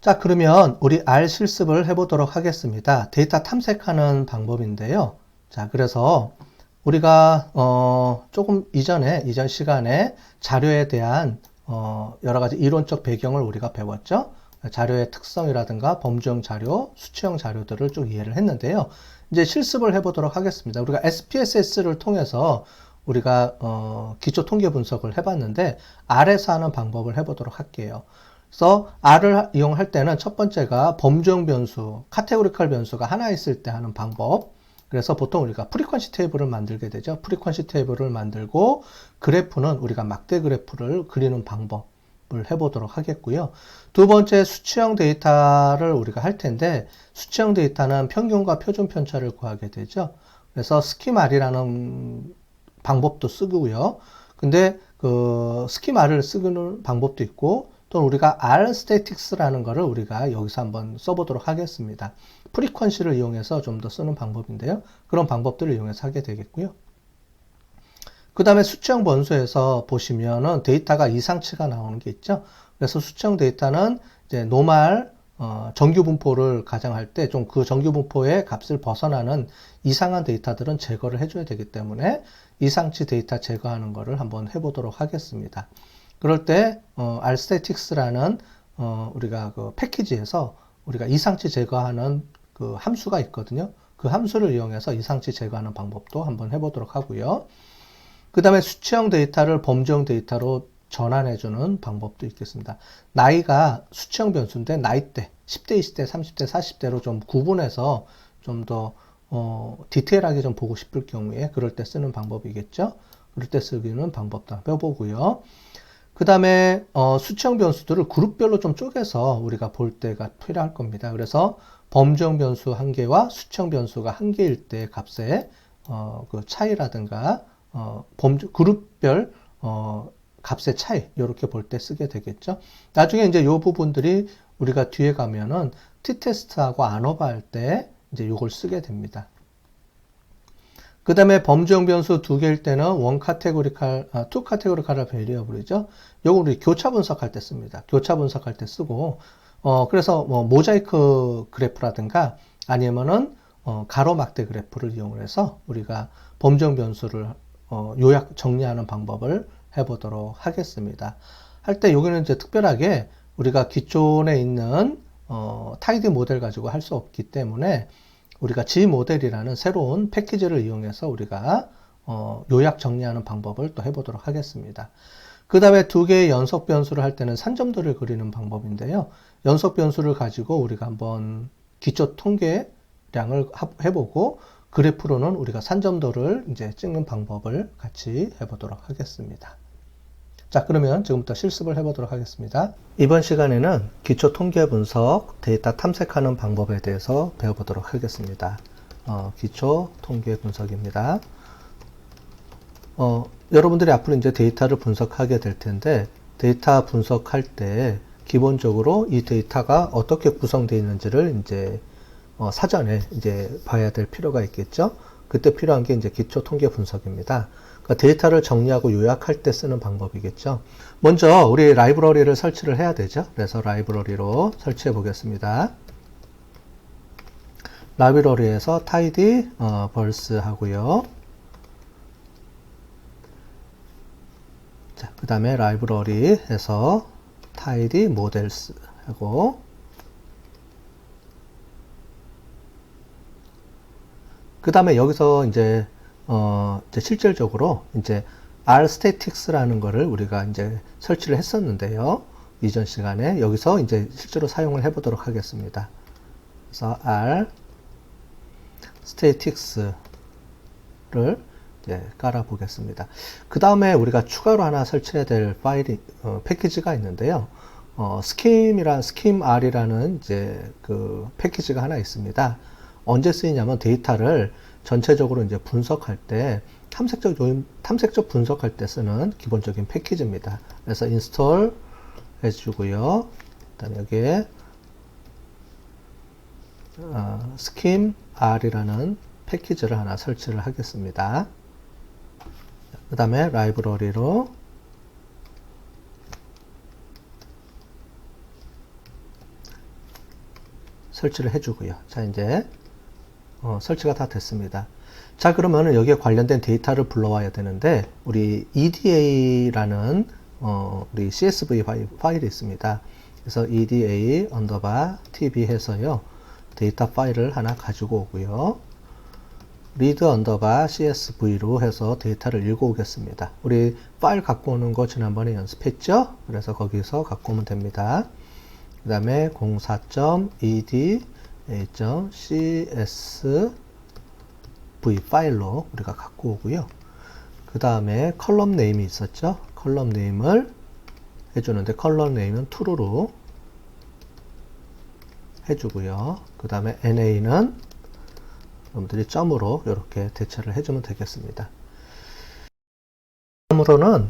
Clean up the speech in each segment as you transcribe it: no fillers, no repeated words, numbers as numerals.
자, 그러면 우리 R 실습을 해보도록 하겠습니다. 데이터 탐색하는 방법인데요. 자, 그래서 우리가 조금 이전 시간에 자료에 대한 여러 가지 이론적 배경을 우리가 배웠죠. 자료의 특성이라든가 범주형 자료, 수치형 자료들을 쭉 이해를 했는데요. 이제 실습을 해보도록 하겠습니다. 우리가 SPSS를 통해서 우리가 기초 통계 분석을 해봤는데 R에서 하는 방법을 해보도록 할게요. 그래서 R을 이용할 때는 첫 번째가 범주형 변수, 카테고리컬 변수가 하나 있을 때 하는 방법. 그래서 보통 우리가 프리퀀시 테이블을 만들게 되죠. 프리퀀시 테이블을 만들고 그래프는 우리가 막대 그래프를 그리는 방법을 해보도록 하겠고요. 두 번째 수치형 데이터를 우리가 할 텐데 수치형 데이터는 평균과 표준 편차를 구하게 되죠. 그래서 스키마리라는 방법도 쓰고요. 근데 그 스키마를 쓰는 방법도 있고 또 우리가 Rstatics라는 거를 우리가 여기서 한번 써보도록 하겠습니다. 프리퀀시를 이용해서 좀 더 쓰는 방법인데요. 그런 방법들을 이용해서 하게 되겠고요. 그 다음에 수치형 변수에서 보시면은 데이터가 이상치가 나오는 게 있죠. 그래서 수치형 데이터는 이제 노말 정규 분포를 가정할 때 좀 그 정규 분포의 값을 벗어나는 이상한 데이터들은 제거를 해줘야 되기 때문에 이상치 데이터 제거하는 거를 한번 해보도록 하겠습니다. 그럴 때 Rstatics라는 우리가 그 패키지에서 우리가 이상치 제거하는 그 함수가 있거든요. 그 함수를 이용해서 이상치 제거하는 방법도 한번 해보도록 하고요. 그 다음에 수치형 데이터를 범주형 데이터로 전환해주는 방법도 있겠습니다. 나이가 수치형 변수인데 나이대 10대, 20대, 30대, 40대로 좀 구분해서 좀 더 디테일하게 좀 보고 싶을 경우에 그럴 때 쓰는 방법이겠죠. 그럴 때 쓰기는 방법도 해보고요. 그 다음에 수치형 변수들을 그룹별로 좀 쪼개서 우리가 볼 때가 필요할 겁니다. 그래서 범주형 변수 한 개와 수치형 변수가 한 개일 때 값의 그 차이라든가 그룹별 값의 차이 이렇게 볼 때 쓰게 되겠죠. 나중에 이제 이 부분들이 우리가 뒤에 가면은 t-테스트하고 ANOVA 할 때 이제 이걸 쓰게 됩니다. 그 다음에 범주형 변수 두 개일 때는 투 카테고리칼 베리어블이죠. 요거 우리 교차 분석할 때 씁니다. 교차 분석할 때 쓰고, 그래서 뭐 모자이크 그래프라든가 아니면은 가로막대 그래프를 이용해서 우리가 범주형 변수를 요약 정리하는 방법을 해보도록 하겠습니다. 할 때 여기는 이제 특별하게 우리가 기존에 있는 타이디 모델 가지고 할 수 없기 때문에 우리가 G 모델이라는 새로운 패키지를 이용해서 우리가 요약 정리하는 방법을 또 해보도록 하겠습니다. 그 다음에 두 개의 연속 변수를 할 때는 산점들을 그리는 방법인데요. 연속 변수를 가지고 우리가 한번 기초 통계량을 해보고 그래프로는 우리가 산점도를 이제 찍는 방법을 같이 해보도록 하겠습니다. 자, 그러면 지금부터 실습을 해보도록 하겠습니다. 이번 시간에는 기초 통계 분석, 데이터 탐색하는 방법에 대해서 배워보도록 하겠습니다. 기초 통계 분석입니다. 여러분들이 앞으로 이제 데이터를 분석하게 될 텐데, 데이터 분석할 때 기본적으로 이 데이터가 어떻게 구성되어 있는지를 이제 사전에 이제 봐야 될 필요가 있겠죠. 그때 필요한 게 이제 기초 통계 분석입니다. 그러니까 데이터를 정리하고 요약할 때 쓰는 방법이겠죠. 먼저 우리 라이브러리를 설치를 해야 되죠. 그래서 라이브러리로 설치해 보겠습니다. 라이브러리에서 tidy verse 하고요. 자, 그 다음에 라이브러리에서 tidy models 하고 그 다음에 여기서 이제 실질적으로 이제 Rstatics라는 거를 우리가 이제 설치를 했었는데요. 이전 시간에 여기서 이제 실제로 사용을 해보도록 하겠습니다. 그래서 Rstatics를 이제 깔아 보겠습니다. 그 다음에 우리가 추가로 하나 설치해야 될 파일이 패키지가 있는데요. schemR이라는 이제 그 패키지가 하나 있습니다. 언제 쓰이냐면 데이터를 전체적으로 이제 분석할 때 탐색적 분석할 때 쓰는 기본적인 패키지입니다. 그래서 인스톨 해주고요. 그다음에 여기에 schemR이라는 패키지를 하나 설치를 하겠습니다. 그 다음에 설치를 해주고요. 자, 이제 설치가 다 됐습니다. 자, 그러면은 여기에 관련된 데이터를 불러와야 되는데 우리 EDA라는 우리 CSV 파일이 있습니다. 그래서 EDA TB 해서요 데이터 파일을 하나 가지고 오고요. read CSV로 해서 데이터를 읽어오겠습니다. 우리 파일 갖고 오는 거 지난번에 연습했죠? 그래서 거기서 갖고 오면 됩니다. 그 다음에 04.eda.csv 파일로 우리가 갖고 오고요. 그 다음에 컬럼 네임이 있었죠? 컬럼 네임을 해주는데 컬럼 네임은 true로 해주고요. 그 다음에 NA는 여러분들이 점으로 이렇게 대체를 해주면 되겠습니다. 다음으로는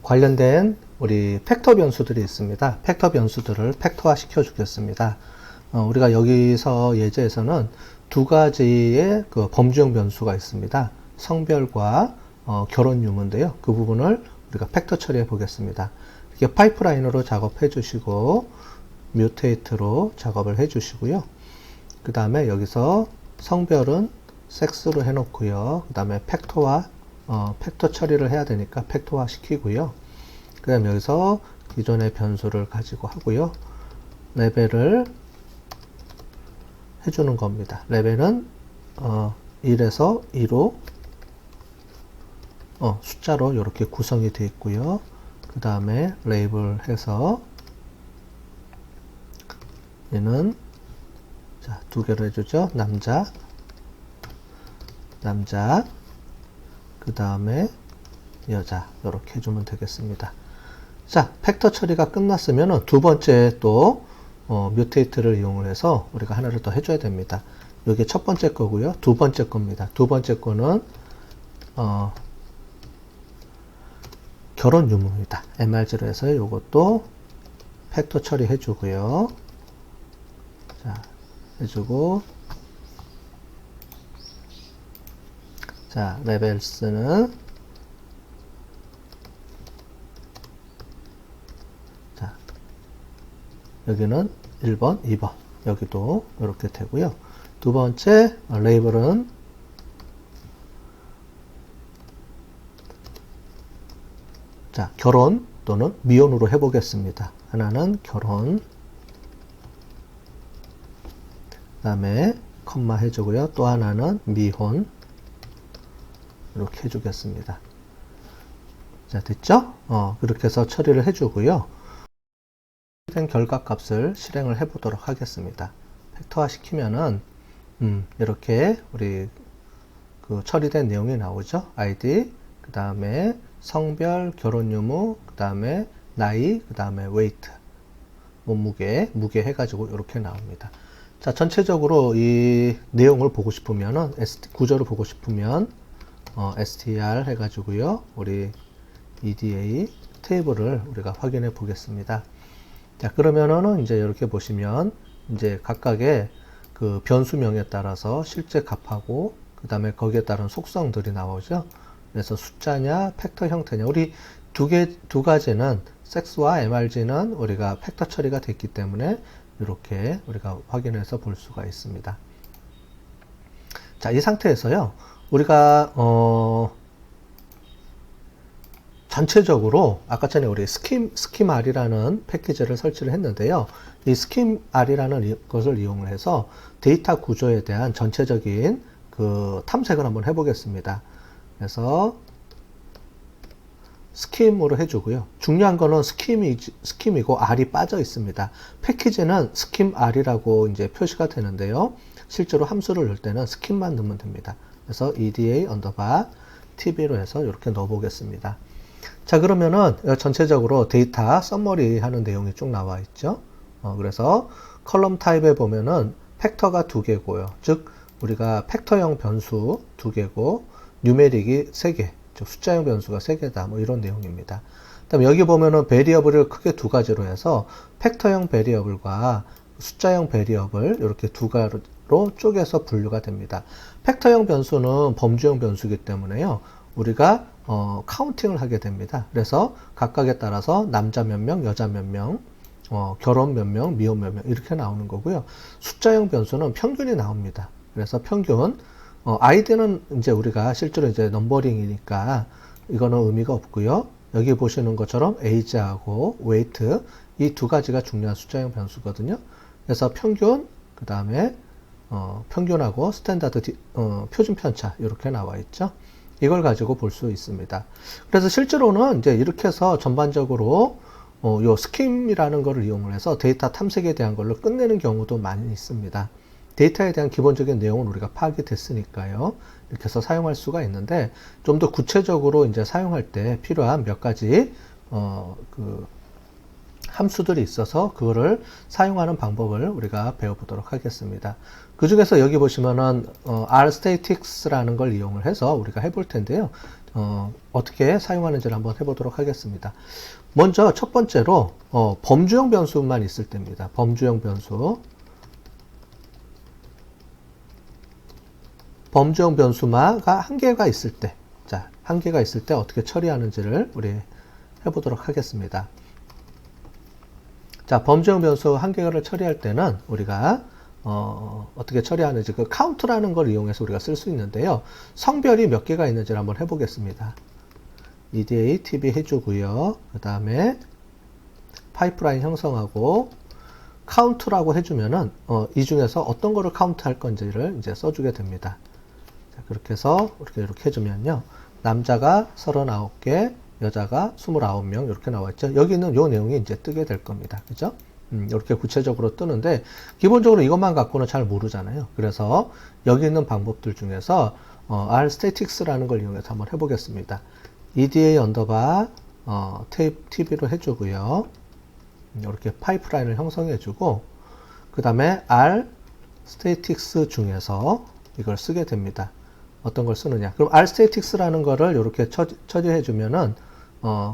관련된 우리 팩터 변수들이 있습니다. 팩터 변수들을 팩터화 시켜 주겠습니다. 우리가 여기서 예제에서는 두 가지의 그 범주형 변수가 있습니다. 성별과 결혼 유무인데요. 그 부분을 우리가 팩터 처리해 보겠습니다. 이렇게 파이프라인으로 작업해 주시고 뮤테이트로 작업을 해 주시고요. 그 다음에 여기서 성별은 섹스로 해 놓고요. 그 다음에 팩터화 팩터 처리를 해야 되니까 팩터화 시키고요. 그 다음에 여기서 기존의 변수를 가지고 하고요. 레벨을 해주는 겁니다. 레벨은 1에서 2로 숫자로 이렇게 구성이 되어 있고요. 그 다음에 레이블 해서 얘는 자, 두 개로 해주죠. 남자 그 다음에 여자 이렇게 해주면 되겠습니다. 자, 팩터 처리가 끝났으면 두 번째 또 뮤테이트를 이용을 해서 우리가 하나를 더 해줘야 됩니다. 이게 첫 번째 거고요. 두 번째 겁니다. 두 번째 거는 결혼 유무입니다. MRG로 해서 이것도 팩터 처리해 주고요. 자, 해주고 자, 레벨스는 자, 여기는 1번, 2번 여기도 이렇게 되고요. 두 번째 레이블은 자, 결혼 또는 미혼으로 해보겠습니다. 하나는 결혼 그 다음에 컴마 해주고요. 또 하나는 미혼 이렇게 해주겠습니다. 자, 됐죠? 그렇게 해서 처리를 해주고요. 된 결과값을 실행을 해보도록 하겠습니다. 팩터화 시키면은 이렇게 우리 그 처리된 내용이 나오죠. ID, 그 다음에 성별, 결혼 유무, 그 다음에 나이, 그 다음에 웨이트, 몸무게, 무게 해가지고 이렇게 나옵니다. 자, 전체적으로 이 내용을 보고 싶으면은 구조를 보고 싶으면 str 해가지고요. 우리 EDA 테이블을 우리가 확인해 보겠습니다. 자, 그러면은 이제 이렇게 보시면 이제 각각의 그 변수명에 따라서 실제 값하고 그 다음에 거기에 따른 속성들이 나오죠. 그래서 숫자냐 팩터 형태냐 우리 두 가지는 섹스와 MRG는 우리가 팩터 처리가 됐기 때문에 이렇게 우리가 확인해서 볼 수가 있습니다. 자, 이 상태에서요 우리가 전체적으로 아까 전에 우리 스킴R이라는 패키지를 설치를 했는데요. 이 스킴R이라는 것을 이용을 해서 데이터 구조에 대한 전체적인 그 탐색을 한번 해보겠습니다. 그래서 스킴으로 해주고요. 중요한 거는 스킴이고 R이 빠져 있습니다. 패키지는 스킴R이라고 이제 표시가 되는데요. 실제로 함수를 넣을 때는 스킴만 넣으면 됩니다. 그래서 EDA TB로 해서 이렇게 넣어 보겠습니다. 자, 그러면은 전체적으로 데이터 서머리 하는 내용이 쭉 나와 있죠. 그래서 컬럼 타입에 보면은 팩터가 두 개고요. 즉 우리가 팩터형 변수 두 개고 뉴메릭이 세 개, 즉 숫자형 변수가 세 개다. 뭐 이런 내용입니다. 그다음에 여기 보면은 베리어블을 크게 두 가지로 해서 팩터형 베리어블과 숫자형 베리어블 이렇게 두 가지로 쪼개서 분류가 됩니다. 팩터형 변수는 범주형 변수이기 때문에요. 우리가 카운팅을 하게 됩니다. 그래서 각각에 따라서 남자 몇 명, 여자 몇 명, 결혼 몇 명, 미혼 몇 명 이렇게 나오는 거고요. 숫자형 변수는 평균이 나옵니다. 그래서 평균 아이디는 이제 우리가 실제로 이제 넘버링이니까 이거는 의미가 없고요. 여기 보시는 것처럼 age하고 weight 이 두 가지가 중요한 숫자형 변수거든요. 그래서 평균 그 다음에 평균하고 스탠다드 표준 편차 이렇게 나와 있죠. 이걸 가지고 볼 수 있습니다. 그래서 실제로는 이제 이렇게 해서 전반적으로 요 스킴이라는 거를 이용을 해서 데이터 탐색에 대한 걸로 끝내는 경우도 많이 있습니다. 데이터에 대한 기본적인 내용은 우리가 파악이 됐으니까요. 이렇게 해서 사용할 수가 있는데 좀 더 구체적으로 이제 사용할 때 필요한 몇 가지 함수들이 있어서 그거를 사용하는 방법을 우리가 배워보도록 하겠습니다. 그 중에서 여기 보시면은 rstatics라는 걸 이용을 해서 우리가 해볼 텐데요. 어떻게 사용하는지를 한번 해보도록 하겠습니다. 먼저 첫 번째로 범주형 변수만 있을 때입니다. 범주형 변수. 범주형 변수가 한 개가 있을 때, 자, 한 개가 있을 때 어떻게 처리하는지를 우리 해보도록 하겠습니다. 자, 범주형 변수 한 개를 처리할 때는 우리가 어떻게 처리하는지 그 카운트라는 걸 이용해서 우리가 쓸 수 있는데요. 성별이 몇 개가 있는지를 한번 해보겠습니다. EDA, TB 해주고요. 그 다음에 파이프라인 형성하고 카운트라고 해주면은 이 중에서 어떤 거를 카운트할 건지를 이제 써주게 됩니다. 자, 그렇게 해서 이렇게 해주면요. 남자가 39개, 여자가 29명 이렇게 나와 있죠. 여기는 요 내용이 이제 뜨게 될 겁니다. 그죠? 이렇게 구체적으로 뜨는데 기본적으로 이것만 갖고는 잘 모르잖아요. 그래서 여기 있는 방법들 중에서 rstatics라는 걸 이용해서 한번 해보겠습니다. eda 언더바 tb로 해주고요. 이렇게 파이프라인을 형성해주고 그 다음에 rstatics 중에서 이걸 쓰게 됩니다. 어떤 걸 쓰느냐? 그럼 rstatics라는 거를 이렇게 처리해주면은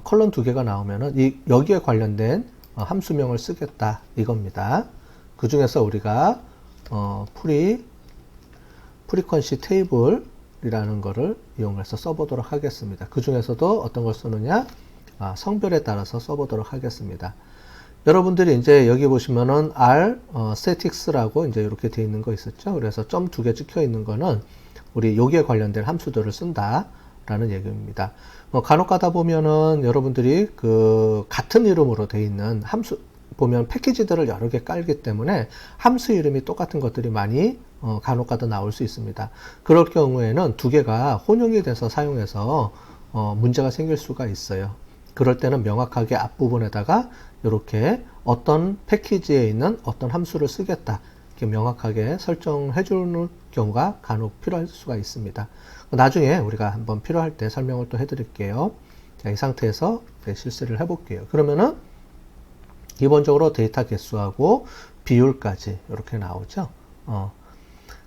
컬럼 두 개가 나오면은 여기에 관련된 함수명을 쓰겠다 이겁니다. 그 중에서 우리가 프리퀀시 테이블이라는 거를 이용해서 써보도록 하겠습니다. 그 중에서도 어떤 걸 쓰느냐? 성별에 따라서 써보도록 하겠습니다. 여러분들이 이제 여기 보시면은 rstatics라고 이제 이렇게 되어 있는 거 있었죠. 그래서 점 두 개 찍혀 있는 거는 우리 여기에 관련된 함수들을 쓴다라는 얘기입니다. 간혹 가다 보면은 여러분들이 그 같은 이름으로 되어 있는 함수 보면 패키지들을 여러 개 깔기 때문에 함수 이름이 똑같은 것들이 많이 간혹 가다 나올 수 있습니다. 그럴 경우에는 두 개가 혼용이 돼서 사용해서 문제가 생길 수가 있어요. 그럴 때는 명확하게 앞부분에다가 이렇게 어떤 패키지에 있는 어떤 함수를 쓰겠다 이렇게 명확하게 설정해 주는 경우가 간혹 필요할 수가 있습니다. 나중에 우리가 한번 필요할 때 설명을 또 해드릴게요. 자, 이 상태에서 실습을 해볼게요. 그러면은 기본적으로 데이터 개수하고 비율까지 이렇게 나오죠.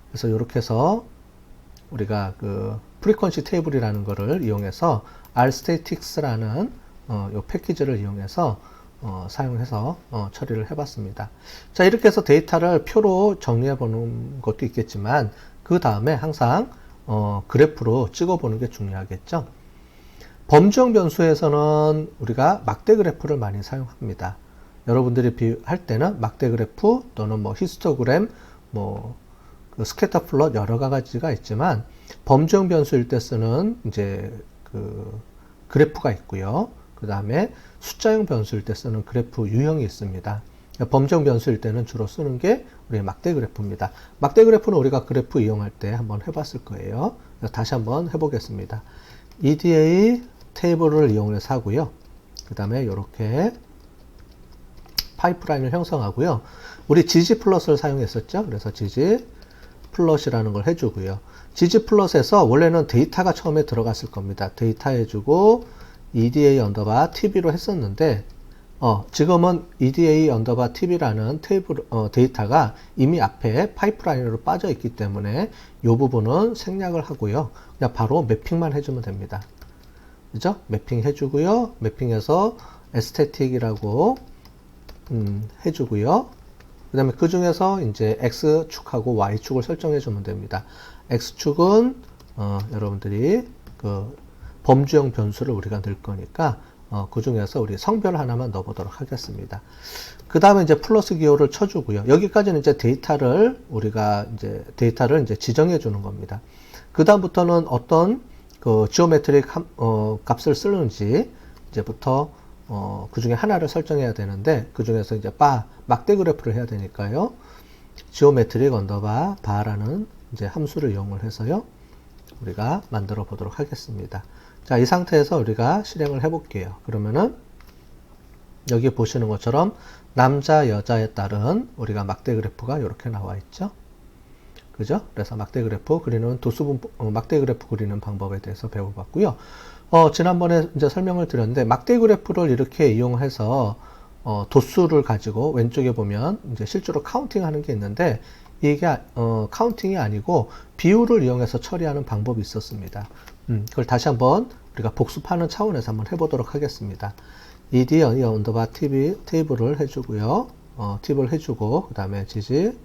그래서 이렇게 해서 우리가 그 프리퀀시 테이블이라는 거를 이용해서 rstatics라는 요 패키지를 이용해서 사용해서 처리를 해봤습니다. 자, 이렇게 해서 데이터를 표로 정리해 보는 것도 있겠지만 그 다음에 항상 그래프로 찍어 보는 게 중요하겠죠. 범주형 변수에서는 우리가 막대 그래프를 많이 사용합니다. 여러분들이 할 때는 막대 그래프 또는 뭐 히스토그램, 그 스캐터 플롯 여러 가지가 있지만 범주형 변수일 때 쓰는 이제 그 그래프가 있고요. 그 다음에 숫자형 변수일 때 쓰는 그래프 유형이 있습니다. 범주형 변수일 때는 주로 쓰는 게 우리 막대 그래프입니다. 막대 그래프는 우리가 그래프 이용할 때 한번 해봤을 거예요. 다시 한번 해보겠습니다. EDA 테이블을 이용해서 하고요. 그 다음에 이렇게 파이프라인을 형성하고요. 우리 gg플롯을 사용했었죠. 그래서 gg플롯이라는 걸 해주고요. gg플롯에서 원래는 데이터가 처음에 들어갔을 겁니다. 데이터 해주고 EDA 언더바 TB로 했었는데 지금은 EDA 언더바 TB라는 데이터가 이미 앞에 파이프라인으로 빠져 있기 때문에 이 부분은 생략을 하고요. 그냥 바로 매핑만 해주면 됩니다. 그죠? 매핑 해주고요. 매핑해서 에스테틱이라고 해주고요. 그 다음에 그 중에서 이제 X축하고 Y축을 설정해 주면 됩니다. X축은 여러분들이 그 범주형 변수를 우리가 넣을 거니까 그 중에서 우리 성별 하나만 넣어보도록 하겠습니다. 그 다음에 이제 플러스 기호를 쳐주고요. 여기까지는 이제 데이터를 이제 지정해 주는 겁니다. 그 다음부터는 어떤 그 지오메트릭 값을 쓰는지 이제부터 그 중에 하나를 설정해야 되는데, 그 중에서 이제 막대 그래프를 해야 되니까요. 지오메트릭 언더바 바라는 이제 함수를 이용을 해서요. 우리가 만들어 보도록 하겠습니다. 자, 이 상태에서 우리가 실행을 해 볼게요. 그러면은 여기 보시는 것처럼 남자, 여자에 따른 우리가 막대 그래프가 이렇게 나와 있죠. 그죠? 그래서 막대 그래프 그리는 막대 그래프 그리는 방법에 대해서 배워봤고요. 지난번에 이제 설명을 드렸는데, 막대 그래프를 이렇게 이용해서 도수를 가지고 왼쪽에 보면 이제 실제로 카운팅 하는 게 있는데, 이게 카운팅이 아니고 비율을 이용해서 처리하는 방법이 있었습니다. 그걸 다시 한번 우리가 복습하는 차원에서 한번 해보도록 하겠습니다. ed 언더바 테이블을 해주고요. 팁을 해주고, 그 다음에 지지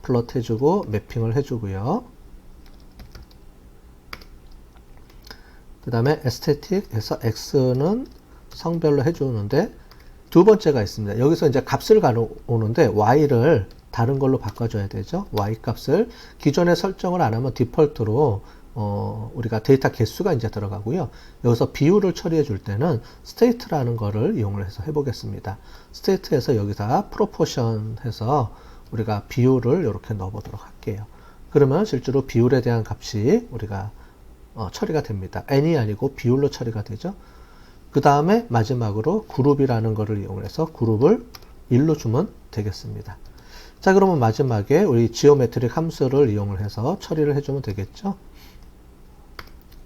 플롯 해주고, 매핑을 해주고요. 그 다음에 에스테틱 해서 x는 성별로 해주는데, 두 번째가 있습니다. 여기서 이제 값을 가져오는데 y를 다른 걸로 바꿔줘야 되죠. y 값을 기존에 설정을 안 하면 디폴트로 우리가 데이터 개수가 이제 들어가고요. 여기서 비율을 처리해 줄 때는 state라는 거를 이용을 해서 해보겠습니다. state에서 여기다 proportion 해서 우리가 비율을 이렇게 넣어보도록 할게요. 그러면 실제로 비율에 대한 값이 우리가 처리가 됩니다. n이 아니고 비율로 처리가 되죠. 그 다음에 마지막으로 그룹이라는 거를 이용해서 그룹을 1로 주면 되겠습니다. 자, 그러면 마지막에 우리 지오메트릭 함수를 이용을 해서 처리를 해주면 되겠죠.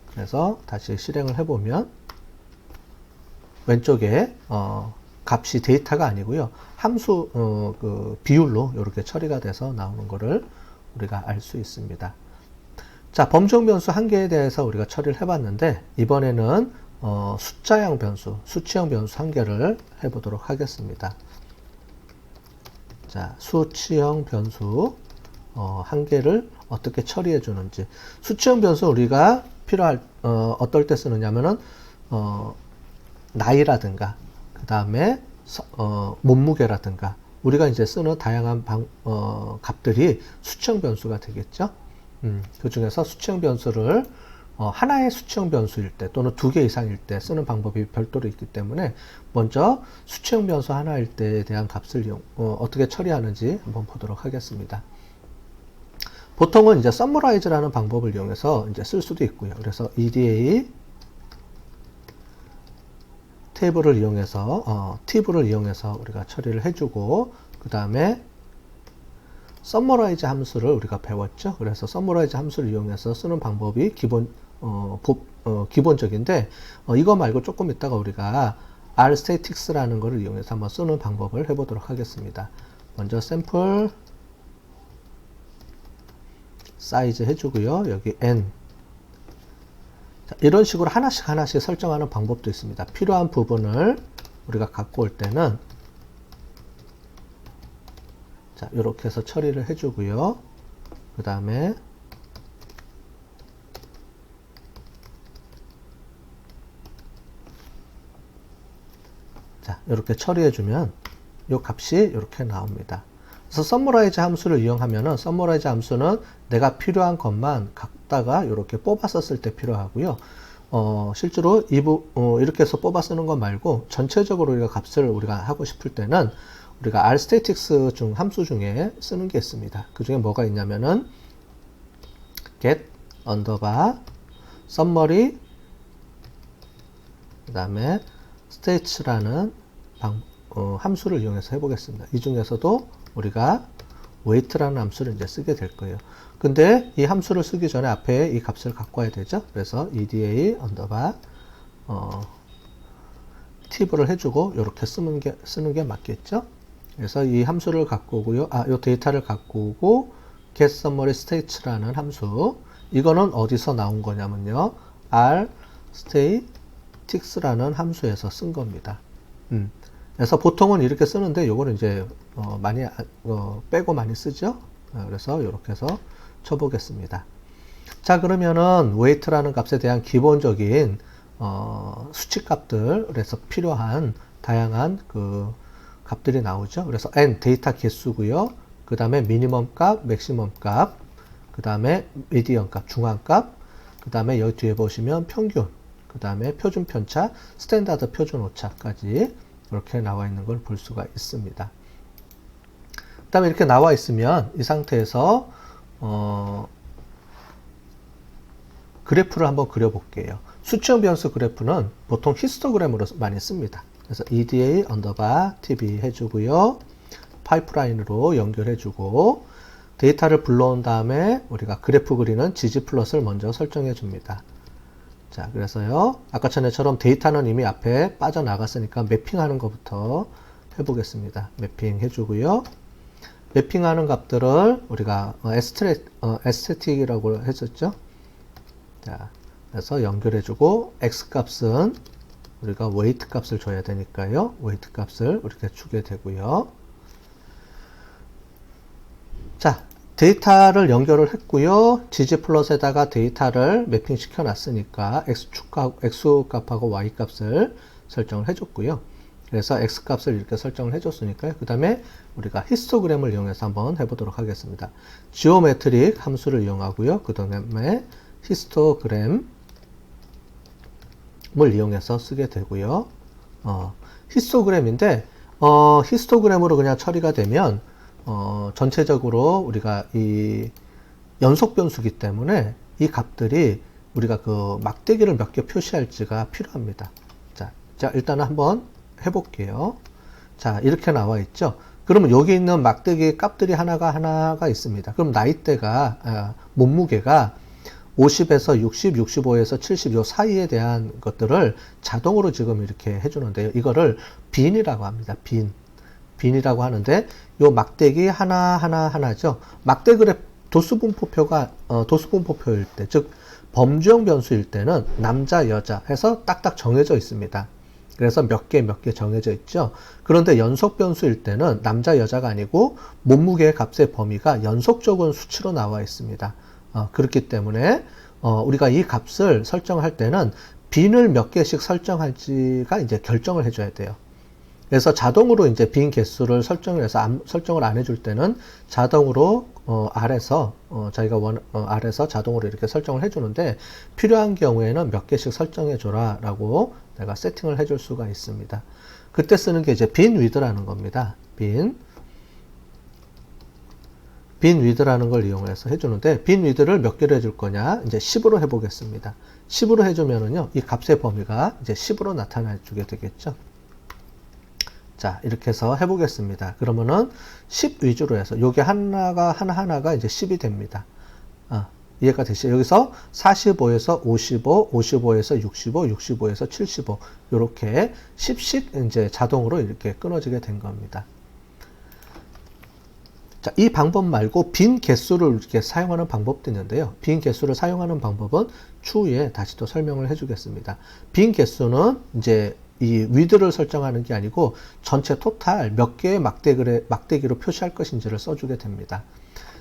그래서 다시 실행을 해보면 왼쪽에 값이 데이터가 아니고요, 함수 그 비율로 이렇게 처리가 돼서 나오는 거를 우리가 알 수 있습니다. 자, 범주형 변수 한 개에 대해서 우리가 처리를 해봤는데, 이번에는 숫자형 변수, 수치형 변수 한 개를 해보도록 하겠습니다. 자, 수치형 변수 한 개를 어떻게 처리해 주는지. 수치형 변수 우리가 어떨 때 쓰느냐면은 나이라든가, 그 다음에 몸무게라든가, 우리가 이제 쓰는 다양한 값들이 수치형 변수가 되겠죠. 그 중에서 수치형 변수를 하나의 수치형 변수일 때 또는 두 개 이상일 때 쓰는 방법이 별도로 있기 때문에, 먼저 수치형 변수 하나일 때에 대한 값을 어떻게 처리하는지 한번 보도록 하겠습니다. 보통은 이제 summarize라는 방법을 이용해서 이제 쓸 수도 있고요. 그래서 eda 테이블을 이용해서 팁을 이용해서 우리가 처리를 해주고, 그 다음에 summarize 함수를 우리가 배웠죠. 그래서 summarize 함수를 이용해서 쓰는 방법이 기본적인데, 이거 말고 조금 있다가 우리가 rstatics라는 것을 이용해서 한번 쓰는 방법을 해보도록 하겠습니다. 먼저 샘플 사이즈 해주고요. 여기 n. 자, 이런 식으로 하나씩 설정하는 방법도 있습니다. 필요한 부분을 우리가 갖고 올 때는 자, 이렇게 해서 처리를 해주고요. 그 다음에 자, 이렇게 처리해주면 이 값이 이렇게 나옵니다. 그래서 summarize 함수를 이용하면은, summarize 함수는 내가 필요한 것만 갖다가 이렇게 뽑아서 쓸 때 필요하고요. 실제로 이렇게 해서 뽑아 쓰는 것 말고 전체적으로 우리가 값을 우리가 하고 싶을 때는 우리가 rstatics 함수 중에 쓰는 게 있습니다. 그 중에 뭐가 있냐면은 get underbar summary, 그 다음에 states라는 함수를 이용해서 해보겠습니다. 이 중에서도 우리가 weight라는 함수를 이제 쓰게 될 거예요. 근데 이 함수를 쓰기 전에 앞에 이 값을 갖고 와야 되죠. 그래서 eda 언더바 팁을 해주고 이렇게 쓰는 게 맞겠죠. 그래서 이 함수를 갖고 오고요. 이 데이터를 갖고 오고 get summary states라는 함수, 이거는 어디서 나온 거냐면요, rstatics라는 함수에서 쓴 겁니다. 그래서 보통은 이렇게 쓰는데, 요거는 이제 많이 빼고 많이 쓰죠. 그래서 이렇게 해서 쳐보겠습니다. 자, 그러면은 weight라는 값에 대한 기본적인 수치값들에서 필요한 다양한 그 값들이 나오죠. 그래서 n 데이터 개수고요. 그 다음에 미니멈 값, 맥시멈 값, 그 다음에 미디언 값, 중앙 값, 그 다음에 여기 뒤에 보시면 평균, 그 다음에 표준 편차, 스탠다드 표준 오차까지 이렇게 나와 있는 걸 볼 수가 있습니다. 그 다음에 이렇게 나와 있으면 이 상태에서 그래프를 한번 그려볼게요. 수치형 변수 그래프는 보통 히스토그램으로 많이 씁니다. 그래서 EDA 언더바 TV 해주고요. 파이프라인으로 연결해주고 데이터를 불러온 다음에 우리가 그래프 그리는 ggplot을 먼저 설정해 줍니다. 자, 그래서요. 아까 전에처럼 데이터는 이미 앞에 빠져나갔으니까 매핑하는 것부터 해보겠습니다. 매핑 해주고요. 매핑하는 값들을 우리가 에스테틱이라고 했었죠. 자, 그래서 연결해주고 x 값은 우리가 웨이트 값을 줘야 되니까요. 웨이트 값을 이렇게 주게 되고요. 자, 데이터를 연결을 했고요. ggplot에다가 데이터를 매핑 시켜 놨으니까 x 값하고 y 값을 설정을 해줬고요. 그래서 x 값을 이렇게 설정을 해줬으니까요. 그 다음에 우리가 히스토그램을 이용해서 한번 해보도록 하겠습니다. 지오메트릭 함수를 이용하고요. 그 다음에 히스토그램을 이용해서 쓰게 되고요. 히스토그램인데 히스토그램으로 그냥 처리가 되면 전체적으로 우리가 이 연속 변수기 때문에 이 값들이 우리가 그 막대기를 몇 개 표시할지가 필요합니다. 자, 일단은 한번 해볼게요. 자, 이렇게 나와 있죠. 그러면 여기 있는 막대기 값들이 하나가 있습니다. 그럼 나이대가, 몸무게가 50에서 60, 65에서 70 요 사이에 대한 것들을 자동으로 지금 이렇게 해주는데요. 이거를 빈이라고 합니다. 빈이라고 하는데 요 막대기 하나죠. 막대 그래프 도수분포표가 도수분포표일 때, 즉 범주형 변수일 때는 남자 여자 해서 딱딱 정해져 있습니다. 그래서 몇 개 정해져 있죠. 그런데 연속 변수일 때는 남자 여자가 아니고 몸무게 값의 범위가 연속적인 수치로 나와 있습니다. 그렇기 때문에 우리가 이 값을 설정할 때는 빈을 몇 개씩 설정할지가 이제 결정을 해줘야 돼요. 그래서 자동으로 이제 빈 개수를 설정을 해서 설정을 안 해줄 때는 자동으로 아래서 자기가 아래서 자동으로 이렇게 설정을 해주는데 필요한 경우에는 몇 개씩 설정해줘라 라고 내가 세팅을 해줄 수가 있습니다. 그때 쓰는 게 이제 빈 위드라는 겁니다. 빈 위드라는 걸 이용해서 해주는데 빈 위드를 몇 개로 해줄 거냐 이제 10으로 해보겠습니다. 10으로 해주면은요 이 값의 범위가 이제 10으로 나타나 주게 되겠죠. 자, 이렇게 해서 해보겠습니다. 그러면은 10 위주로 해서 요게 하나가 이제 10이 됩니다. 이해가 되시죠? 여기서 45에서 55, 55에서 65, 65에서 75 요렇게 10씩 이제 자동으로 이렇게 끊어지게 된 겁니다. 자, 이 방법 말고 빈 개수를 이렇게 사용하는 방법도 있는데요. 빈 개수를 사용하는 방법은 추후에 다시 또 설명을 해주겠습니다. 빈 개수는 이제 이 위드를 설정하는 게 아니고 전체 토탈 몇 개의 막대기로 표시할 것인지를 써주게 됩니다.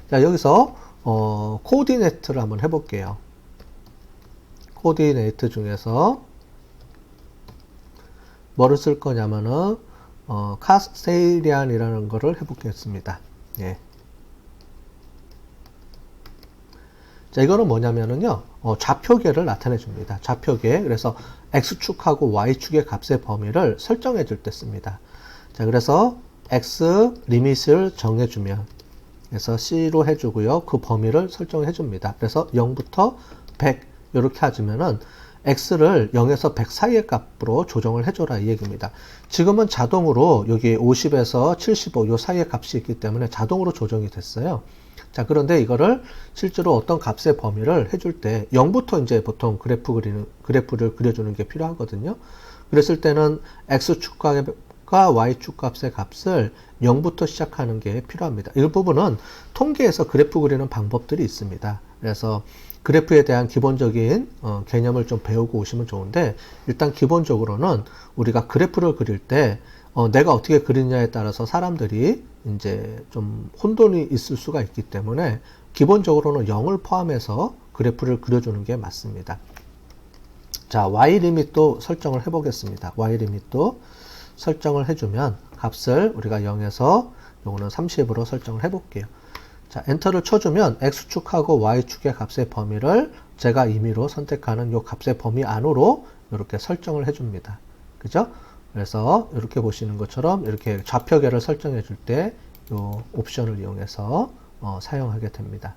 자, 여기서 코오디네이트를 한번 해볼게요. 코오디네이트 중에서 뭐를 쓸 거냐면은 카세리안이라는 거를 해보겠습니다. 예. 자, 이거는 뭐냐면은요, 좌표계를 나타내 줍니다. 좌표계. 그래서 X축하고 Y축의 값의 범위를 설정해 줄 때 씁니다. 자, 그래서 X 리밋을 정해주면, 그래서 C로 해주고요. 그 범위를 설정해 줍니다. 그래서 0부터 100, 이렇게 해주면은 X를 0에서 100 사이의 값으로 조정을 해줘라 이 얘기입니다. 지금은 자동으로 여기 50에서 75 요 사이의 값이 있기 때문에 자동으로 조정이 됐어요. 자, 그런데 이거를 실제로 어떤 값의 범위를 해줄 때 0부터 이제 보통 그래프를 그려주는 게 필요하거든요. 그랬을 때는 X축과 Y축 값의 값을 0부터 시작하는 게 필요합니다. 이 부분은 통계에서 그래프 그리는 방법들이 있습니다. 그래서 그래프에 대한 기본적인 개념을 좀 배우고 오시면 좋은데, 일단 기본적으로는 우리가 그래프를 그릴 때 내가 어떻게 그리냐에 따라서 사람들이 이제 좀 혼돈이 있을 수가 있기 때문에 기본적으로는 0을 포함해서 그래프를 그려주는 게 맞습니다. 자, y 리밋도 설정을 해 보겠습니다. y 리밋도 설정을 해주면 값을 우리가 0에서 요거는 30으로 설정을 해 볼게요. 자, 엔터를 쳐주면 x축하고 y축의 값의 범위를 제가 임의로 선택하는 요 값의 범위 안으로 이렇게 설정을 해줍니다. 그죠? 그래서 이렇게 보시는 것처럼 이렇게 좌표계를 설정해 줄 때 요 옵션을 이용해서 사용하게 됩니다.